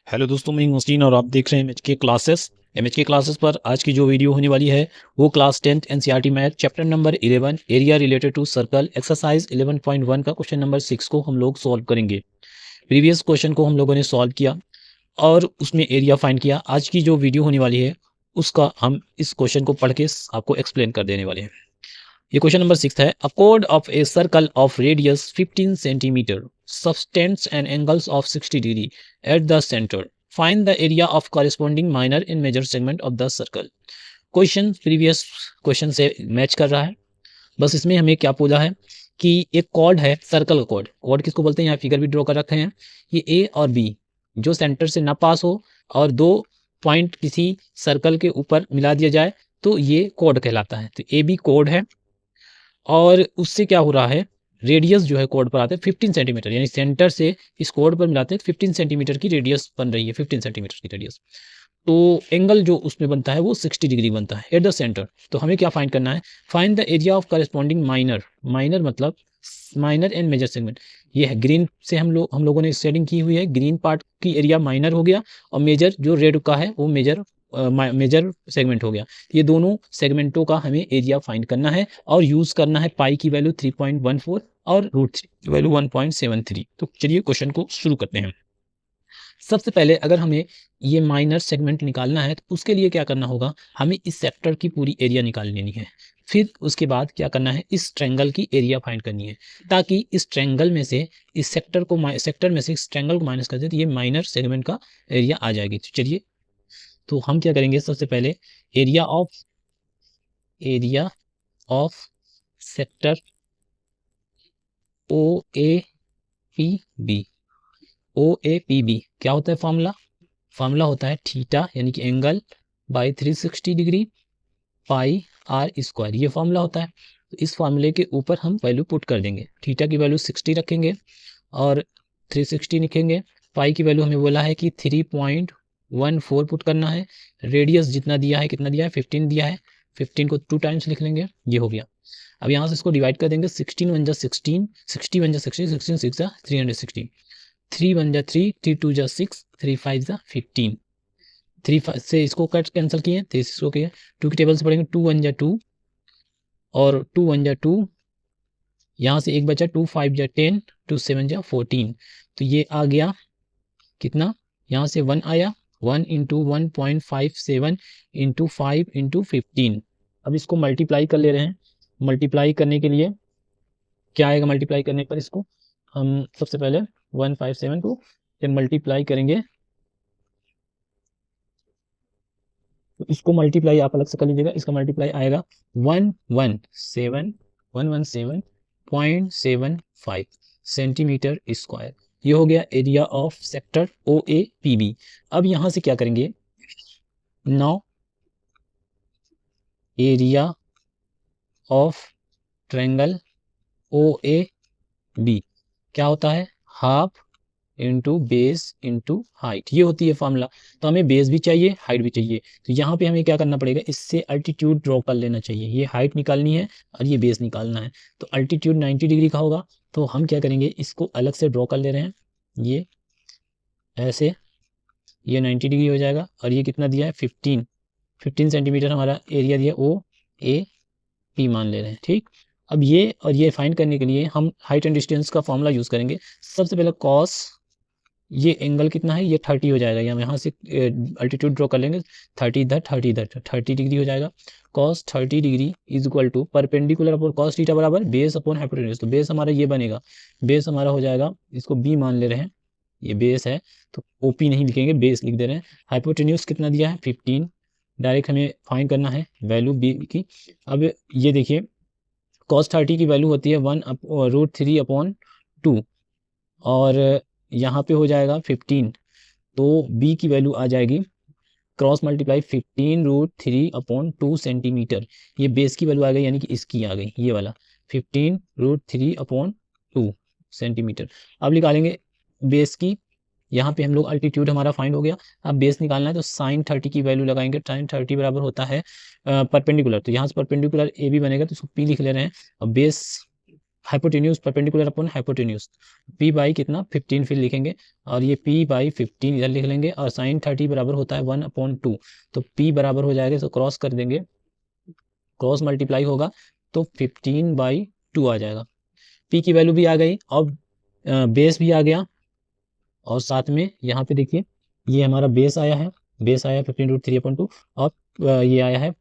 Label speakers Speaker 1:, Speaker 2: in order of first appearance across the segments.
Speaker 1: Hello दोस्तों, मैं मोस्टीन और आप देख रहे हैं एमएच के क्लासेस पर आज की जो वीडियो होने वाली है वो class 10th NCERT math chapter number 11 area related to circle exercise 11.1 का क्वेश्चन नंबर 6 को हम लोग सॉल्व करेंगे। प्रीवियस क्वेश्चन को हम लोगों ने सॉल्व किया और उसमें एरिया फाइंड किया। आज की जो वीडियो होने वाली है उसका हम इस क्वेश्चन को पढ़ के आपको एक्सप्लेन कर देने वाले हैं। ये क्वेश्चन नंबर 6 है। अ chord of a circle of radius 15 centimeter subtends an angles of 60 degree at the center. Find the area of corresponding minor and major segment of the circle. Question previous question से match कर रहा है। बस इसमें हमें क्या बोला है कि एक कॉर्ड है, सर्कल का कॉर्ड। कॉर्ड किसको बोलते हैं, यहाँ फिगर भी ड्रॉ कर रखे हैं। ये ए और बी जो सेंटर से ना पास हो और दो पॉइंट किसी सर्कल के ऊपर मिला दिया जाए तो ये कॉर्ड कहलाता है। तो ए बी कॉर्ड है और उससे क्या हो रहा है, रेडियस जो है कोड पर आते हैं 15 सेंटीमीटर, यानी सेंटर से इस कोड पर मिलाते हैं 15 सेंटीमीटर की रेडियस बन रही है, 15 सेंटीमीटर की रेडियस। तो एंगल जो उसमें बनता है वो 60 डिग्री बनता है एट द सेंटर। तो हमें क्या फाइंड करना है, find the area of corresponding minor. Minor मतलब माइनर एंड मेजर सेगमेंट। ये है ग्रीन से हम लोगों ने शेडिंग की हुई है। ग्रीन पार्ट की एरिया माइनर हो गया और मेजर जो रेड का है वो मेजर सेगमेंट हो गया। ये दोनों सेगमेंटों का हमें एरिया फाइंड करना है और यूज करना है पाई की वैल्यू 3.14 और रूट 3 की वैल्यू 1.73। तो चलिए क्वेश्चन को शुरू करते हैं। सबसे पहले अगर हमें ये माइनर सेगमेंट निकालना है तो उसके लिए क्या करना होगा, हमें इस सेक्टर की पूरी एरिया निकाल लेनी है। फिर उसके बाद क्या करना है, इस ट्रायंगल की एरिया फाइंड करनी है, ताकि इस ट्रायंगल में से इस सेक्टर में से इस ट्रायंगल को माइनस कर दे तो ये माइनर सेगमेंट का एरिया आ जाएगी। तो चलिए, तो हम क्या करेंगे, सबसे पहले area of sector O A P B. O A P B क्या होता है, फार्मूला होता है थीटा यानी कि angle by 360 degree pi R square. ये फार्मूला होता है। तो इस फार्मूले के ऊपर हम वैल्यू पुट कर देंगे। थीटा की वैल्यू 60 रखेंगे और 360 लिखेंगे। पाई की वैल्यू हमें बोला है कि 3.14 पुट करना है। रेडियस जितना दिया है, कितना दिया है, 15 दिया है। 15 को 2 टाइम्स लिख लेंगे, ये हो गया। अब यहाँ से इसको डिवाइड कर देंगे। 16 1 जा 16, 60 1 जा 60, 16 6 जा 360, 3 1 जा 3, 3 2 जा 6, 3 5 जा 15। 3 से इसको कट कैंसिल किए, 3 इसको किए, 2 की टेबल से पढ़ेंगे। 2 1 जा 2 और 2 1 जा 2, यहाँ से एक बचा 2 5 जा 10, 2 7 जा 14। तो ये आ गया कितना, यहाँ से 1 आया, 1 इंटू 1.57 इंटू 5 इंटू 15। अब इसको मल्टीप्लाई कर ले रहे हैं। मल्टीप्लाई करने के लिए क्या आएगा, मल्टीप्लाई करने पर इसको हम सबसे पहले 157 को जब मल्टीप्लाई करेंगे तो इसको मल्टीप्लाई आप अलग से कर लीजिएगा। इसका मल्टीप्लाई आएगा 117.75 सेंटीमीटर स्क्वायर। ये हो गया area of sector O A P B. अब यहां से क्या करेंगे, now area of triangle O A B क्या होता है, half into base into height. ये होती है फॉर्मूला। तो हमें बेस भी चाहिए, हाइट भी चाहिए। तो यहाँ पे हमें क्या करना पड़ेगा, इससे अल्टीट्यूड ड्रॉ कर लेना चाहिए। ये हाइट निकालनी है और ये बेस निकालना है। तो अल्टीट्यूड 90 डिग्री का होगा। तो हम क्या करेंगे, इसको अलग से ड्रॉ कर ले रहे हैं। ये ऐसे, ये 90 डिग्री हो जाएगा और ये कितना दिया है, 15 सेंटीमीटर हमारा एरिया दिया, ओ ए पी मान ले रहे हैं। ठीक, अब ये और ये फाइंड करने के लिए हम हाइट एंड डिस्टेंस का फॉर्मूला यूज करेंगे। सबसे पहले कॉस, ये एंगल कितना है, ये 30 हो जाएगा। यहाँ से अल्टीट्यूड ड्रॉ कर लेंगे, 30 इधर 30 इधर, 30 डिग्री हो जाएगा। Cos 30 degree is equal to perpendicular upon cos theta बराबर बेस अपॉन हाइपोटेन्यूज। तो बेस हमारा ये बनेगा, बेस हमारा हो जाएगा, इसको बी मान ले रहे हैं, ये बेस है तो ओपी नहीं लिखेंगे, बेस लिख दे रहे हैं। हाइपोटेन्यूज कितना दिया है, 15। डायरेक्ट हमें फाइंड करना है वैल्यू बी की। अब ये देखिए, कॉस 30 की वैल्यू होती है 1√3/2 और यहाँ पे हो जाएगा 15। तो बी की वैल्यू आ जाएगी क्रॉस मल्टीप्लाई 15√3/2 सेंटीमीटर। ये बेस की वैल्यू आ गई, यानी कि इसकी आ गई, ये वाला 15√3/2 सेंटीमीटर। अब निकालेंगे बेस की। यहाँ पे हम लोग अल्टीट्यूड हमारा फाइंड हो गया। अब बेस निकालना है तो साइन 30 की वैल्यू लगाएंगे। साइन 30 बराबर होता है परपेंडिकुलर। तो यहाँ से परपेंडिकुलर ए बी बनेगा तो इसको पी लिख ले रहे हैं। और base hypotenuse perpendicular upon hypotenuse, p by कितना 15 फिर लिखेंगे, और ये p बाई 15 इधर लिख लेंगे, और साइन 30 बराबर होता है 1/2, तो p बराबर हो जाएगा, तो क्रॉस कर देंगे, क्रॉस मल्टीप्लाई होगा तो 15/2 आ जाएगा। p की वैल्यू भी आ गई और बेस भी आ गया, और साथ में यहाँ पे देखिए ये हमारा बेस आया है, बेस आया 15√3/2, और ये आया है,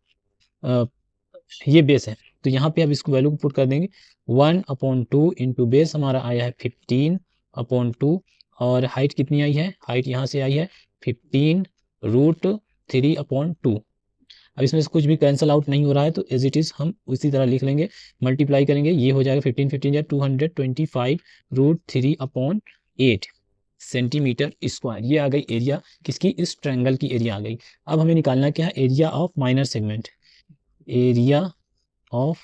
Speaker 1: ये बेस है, तो यहाँ पे अब इसको वैल्यू को पुट कर देंगे 1/2 इंटू बेस हमारा आया है 15/2, और हाइट कितनी आई है, हाइट यहाँ से आई है 15√3/2। अब इसमें से कुछ भी कैंसिल आउट नहीं हो रहा है, तो एज इट इज़ हम उसी तरह लिख लेंगे, मल्टीप्लाई करेंगे, ये हो जाएगा 15 या 225√3/8 सेंटीमीटर स्क्वायर। ये आ गई एरिया किसकी, इस ट्रायंगल की एरिया आ गई। अब हमें निकालना क्या है, area of minor segment, area of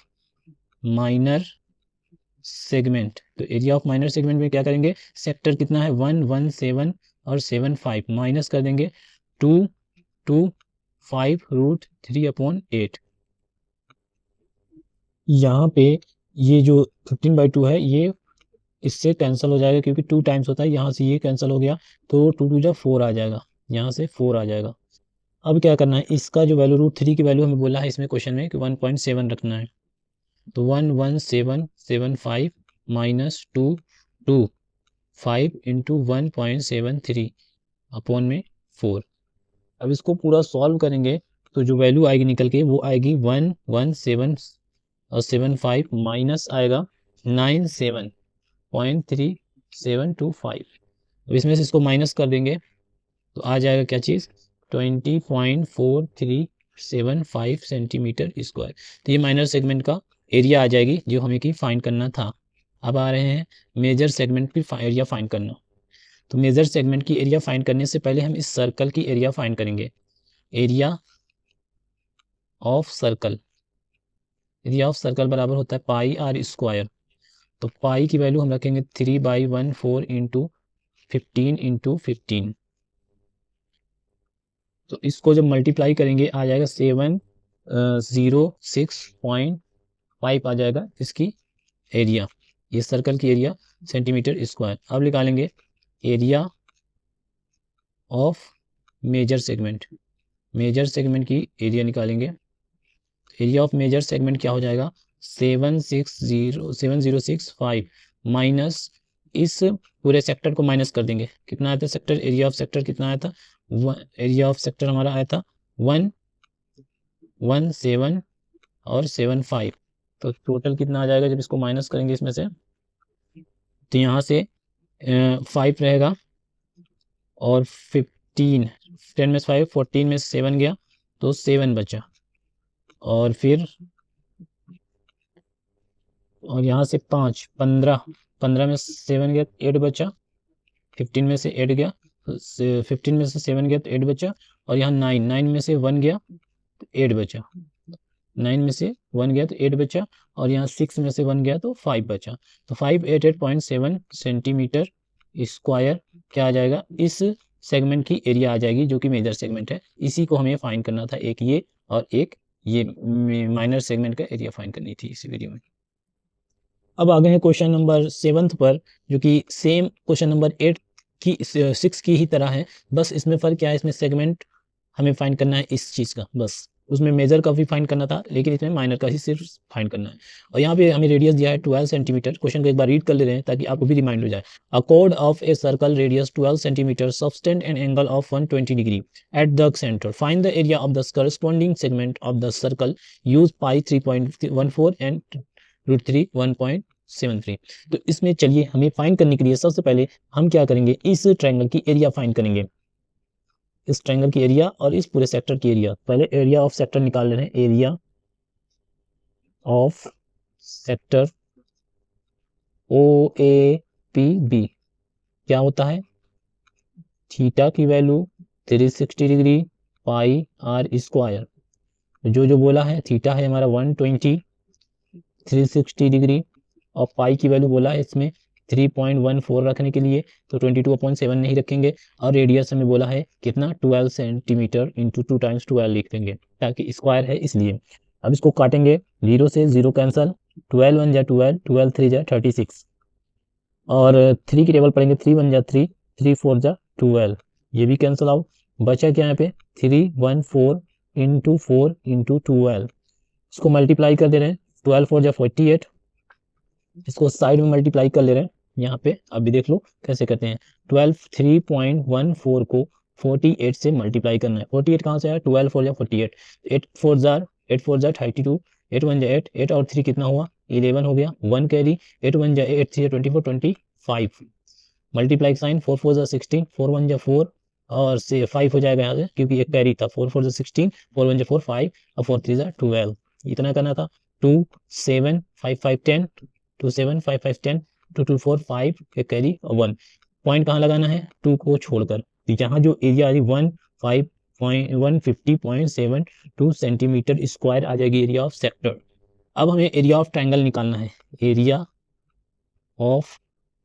Speaker 1: minor segment. तो एरिया ऑफ माइनर सेगमेंट में क्या करेंगे, सेक्टर कितना है 117 और 75, माइनस कर देंगे 225√3/8। यहाँ पे ये जो 15/2 है ये इससे कैंसिल हो जाएगा, क्योंकि 2 टाइम्स होता है, यहाँ से ये कैंसिल हो गया, तो 2 × 4 आ जाएगा, यहाँ से 4 आ जाएगा। अब क्या करना है, इसका जो वैल्यू √3 की वैल्यू हमें बोला है इसमें क्वेश्चन में कि 1.7 रखना है, तो 11775 माइनस 225 इंटू 1.73 अपॉन में 4। अब इसको पूरा सॉल्व करेंगे तो जो वैल्यू आएगी निकल के वो आएगी 11775 माइनस आएगा 97.3725। अब इसमें से इसको माइनस कर देंगे तो आ जाएगा क्या चीज़, 20.4375 सेंटीमीटर स्क्वायर। तो ये माइनर सेगमेंट का एरिया आ जाएगी जो हमें की फाइंड करना था। अब आ रहे हैं मेजर सेगमेंट की एरिया फाइंड करना। तो मेजर सेगमेंट की एरिया फाइंड करने से पहले हम इस सर्कल की एरिया फाइंड करेंगे, area of circle. Area of circle बराबर होता है πr²। तो पाई की वैल्यू हम रखेंगे 3/14 इंटू 15 तो इसको जब मल्टीप्लाई करेंगे आ जाएगा 706.5 आ जाएगा इसकी एरिया, ये सर्कल की एरिया सेंटीमीटर स्क्वायर। अब निकालेंगे area of major segment, major segment की एरिया निकालेंगे। एरिया ऑफ मेजर सेगमेंट क्या हो जाएगा, 7065 माइनस इस पूरे सेक्टर को माइनस कर देंगे, कितना आया था सेक्टर, एरिया ऑफ सेक्टर कितना आया था, एरिया ऑफ सेक्टर हमारा आया था 117 और 75, तो टोटल कितना आ जाएगा जब इसको माइनस करेंगे इसमें से, तो यहाँ से 5 रहेगा और 15, 10 में से 5, 14 में से 7 गया तो 7 बचा, और फिर और यहाँ से 5, 15 में से 7 गया 8 बचा, 15 में से 8 गया, 15 में से 7 गया तो 8 बचा, और यहाँ 9 में से 1 गया तो 8 बचा, 9 में से 1 गया तो 8 बचा, और यहाँ 6 में से 1 गया तो 5 बचा, तो 588.7 सेंटीमीटर स्क्वायर क्या आ जाएगा, इस सेगमेंट की एरिया आ जाएगी जो कि मेजर सेगमेंट है। इसी को हमें फाइंड करना था, एक ये और एक ये माइनर सेगमेंट का एरिया फाइंड करनी थी इस वीडियो में। अब आ गए हैं क्वेश्चन नंबर 7 पर, जो कि सेम क्वेश्चन नंबर 6 की ही तरह है, बस इसमें फ़र्क क्या है, इसमें सेगमेंट हमें फाइंड करना है इस चीज़ का, बस उसमें मेजर का भी फाइंड करना था लेकिन इसमें माइनर का ही सिर्फ फाइंड करना है। और यहाँ पे हमें रेडियस दिया है 12 सेंटीमीटर। क्वेश्चन को एक बार रीड कर ले रहे हैं ताकि आपको भी रिमाइंड हो जाए। अ chord of a circle radius 12 centimetre subtend an angle of 120 degree at the centre, find the area of the corresponding segment of the circle, use pi 3.14 and √3 1.73। तो इसमें चलिए हमें फाइंड करने के लिए सबसे पहले हम क्या करेंगे, इस ट्रायंगल की एरिया फाइंड करेंगे, इस ट्रायंगल की एरिया और इस पूरे सेक्टर की एरिया। पहले एरिया ऑफ सेक्टर निकाल रहे हैं, एरिया ऑफ सेक्टर OAPB क्या होता है, थीटा की वैल्यू 360 डिग्री πr²। जो बोला है थीटा है हमारा 120, 360 डिग्री, और पाई की वैल्यू बोला है इसमें 3.14 रखने के लिए, तो 22/7 नहीं रखेंगे, और रेडियस हमें बोला है कितना 12 सेंटीमीटर इंटू 2 × 12 लिख देंगे ताकि स्क्वायर है इसलिए। अब इसको काटेंगे, 0 से 0 कैंसल, 12 1 जा 12, 12 3 जा 36, और 3 की टेबल पढ़ेंगे, 3 1 जा 3, 3 4 जा 12, ये भी कैंसिल आउट। बचा क्या यहाँ पे 3 1 4 इंटू 4 इंटू 12, इसको मल्टीप्लाई कर दे रहे हैं, 12 4 जा 48, इसको साइड में मल्टीप्लाई कर ले रहे हैं यहाँ पे। अभी देख लो कैसे करते हैं, 12 3.14 को 48 से मल्टीप्लाई करना है। 48 कहाँ से आया, 12 4 जा 48, 8 4 जा 32, 8 1 जा 8, 8 और 3 कितना हुआ 11 हो गया, 1 कैरी, 8 1 जा 8, 3 24 25, मल्टीप्लाई साइन, 4 4 जा 16, 4 1 जा 4 और से 5 हो जाएगा यहाँ से क्योंकि एक कैरी था, 4 4 जा 16, 4 1 जा 4 5 और 4 3 जा 12, इतना करना था। 2 7 5 5 10, 2 7 5 5 10, 2 2 4 5 एक कैरी और 1, पॉइंट कहाँ लगाना है 2 को छोड़कर, यहाँ जो एरिया आ रही 150.72 सेंटीमीटर स्क्वायर आ जाएगी एरिया ऑफ सेक्टर। अब हमें एरिया ऑफ ट्रायंगल निकालना है, area of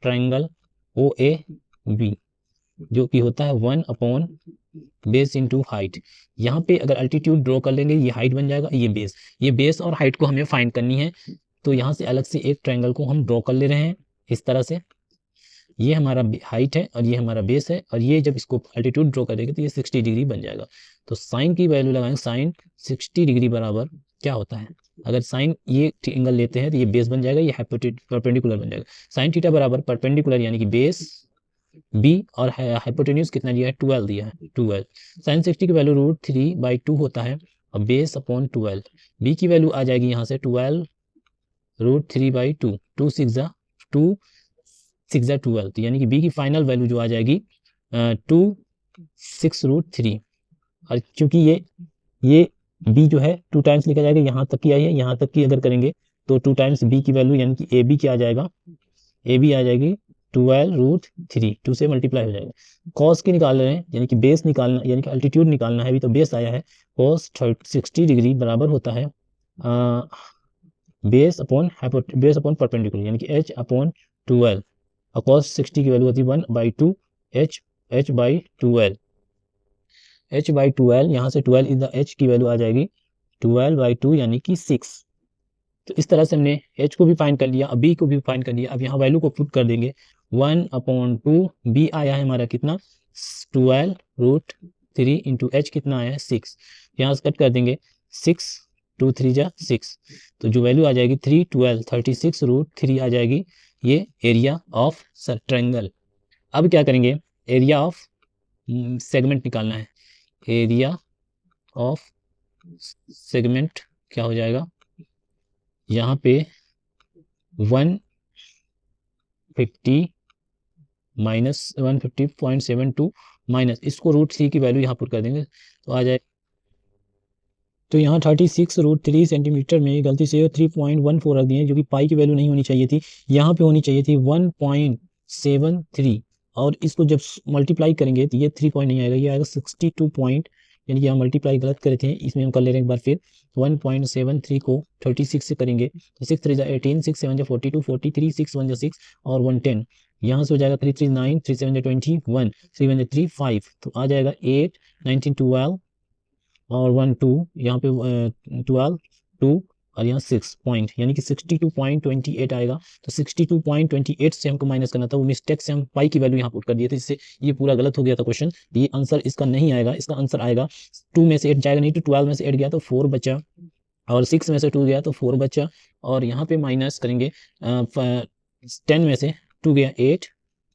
Speaker 1: triangle O A B जो कि होता है 1 अपॉन बेस इंटू हाइट। यहाँ पे अगर अल्टीट्यूड ड्रॉ कर लेंगे, ये हाइट बन जाएगा, ये बेस और हाइट को हमें फाइंड करनी है। तो यहाँ से अलग से एक ट्रायंगल को हम ड्रॉ कर ले रहे हैं इस तरह से, ये हमारा हाइट है और ये हमारा बेस है, और ये जब इसको अल्टीट्यूड ड्रॉ करेंगे तो ये 60 डिग्री बन जाएगा। तो साइन की वैल्यू लगाएंगे, साइन 60 डिग्री बराबर क्या होता है, अगर साइन ये एंगल लेते हैं तो ये बेस बन जाएगा, ये परपेंडिकुलर बन जाएगा। साइन थीटा बराबर परपेंडिकुलर यानी कि बेस बी और हाइपोटेन्यूज कितना दिया है 12 दिया है 12। साइन 60 की वैल्यू √3/2 होता है और बेस अपॉन 12, बी की वैल्यू आ जाएगी यहाँ से 12 √3/2, 2 6 जा 12, तो यानी कि बी की फाइनल वैल्यू जो आ जाएगी 2 6 √3। और क्योंकि ये बी जो है 2 टाइम्स लिखा जाएगा, यहाँ तक की आई है, यहाँ तक की अगर करेंगे तो 2 टाइम्स बी की वैल्यू यानी कि ए बी क्या आ जाएगा, ए बी आ जाएगी 12 √3, 2 से मल्टीप्लाई हो जाएगा। कॉस की निकाल रहे हैं यानी कि बेस निकालना, यानी कि अल्टीट्यूड निकालना है, अभी तो बेस आया है। कॉस 60 डिग्री बराबर होता है बेस अपॉन परपेंडिकुलर यानी कि h अपॉन 12, और कॉस 60 की वैल्यू होती है 1/2 h/12, h/12, यहाँ से 12 इज द h की वैल्यू आ जाएगी 12/2 यानी कि 6। तो इस तरह से हमने h को भी फाइंड कर लिया, अब b को भी फाइंड कर लिया। अब यहाँ वैल्यू को पुट कर देंगे, 1/2, b आया है हमारा कितना 12 √3 इंटू h कितना आया है 6, यहाँ से कट कर देंगे 6 2 3 जा 6, तो जो वैल्यू आ जाएगी 3 12 36 √3 आ जाएगी, ये एरिया ऑफ ट्रायंगल। अब क्या करेंगे, एरिया ऑफ सेगमेंट निकालना है, एरिया ऑफ सेगमेंट क्या हो जाएगा, यहाँ पे 150 माइनस 150.72 माइनस इसको √3 की वैल्यू यहाँ पुट कर देंगे तो आ जाए, तो यहाँ 36 √3 सेंटीमीटर में गलती से 3.14 रख दिए, जो कि पाई की वैल्यू नहीं होनी चाहिए थी, यहाँ पे होनी चाहिए थी 1.73, और इसको जब मल्टीप्लाई करेंगे तो ये 3 पॉइंट नहीं आएगा, ये आएगा 62 पॉइंट, यानी कि हम मल्टीप्लाई गलत करे थे, इसमें हम कर ले रहे हैं एक बार फिर। 1.73 को 36 से करेंगे तो 6 3 जा 18, 6 7 जा 42, 43, 6 1 जा 6 और 110, यहाँ से हो जाएगा 3 3 9, 3 7 जा 21, 3 1 जा 3 5, तो आ जाएगा 8 19 12 और 1 2, यहाँ पे 12 2 और यहाँ 6 पॉइंट, यानी कि 62.28 आएगा। तो 62.28 से हमको माइनस करना था, वो मिस्टेक से हम पाई की वैल्यू यहाँ पुट कर दिए थे, इससे ये पूरा गलत हो गया था क्वेश्चन। ये आंसर इसका नहीं आएगा, इसका आंसर आएगा 2 में से 8 जाएगा नहीं, तो 12 में से 8 गया तो 4 बचा, और 6 में से 2 गया तो 4 बचा, और यहाँ पे माइनस करेंगे 10 में से 2 गया 8,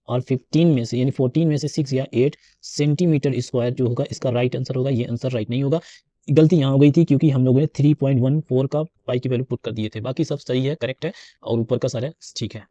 Speaker 1: और 15 में से यानी 14 में से 6 या 8 सेंटीमीटर स्क्वायर जो होगा इसका राइट आंसर होगा। ये आंसर राइट नहीं होगा, गलती यहाँ हो गई थी क्योंकि हम लोगों ने 3.14 का पाई की वैल्यू पुट कर दिए थे, बाकी सब सही है, करेक्ट है, और ऊपर का सारा ठीक है।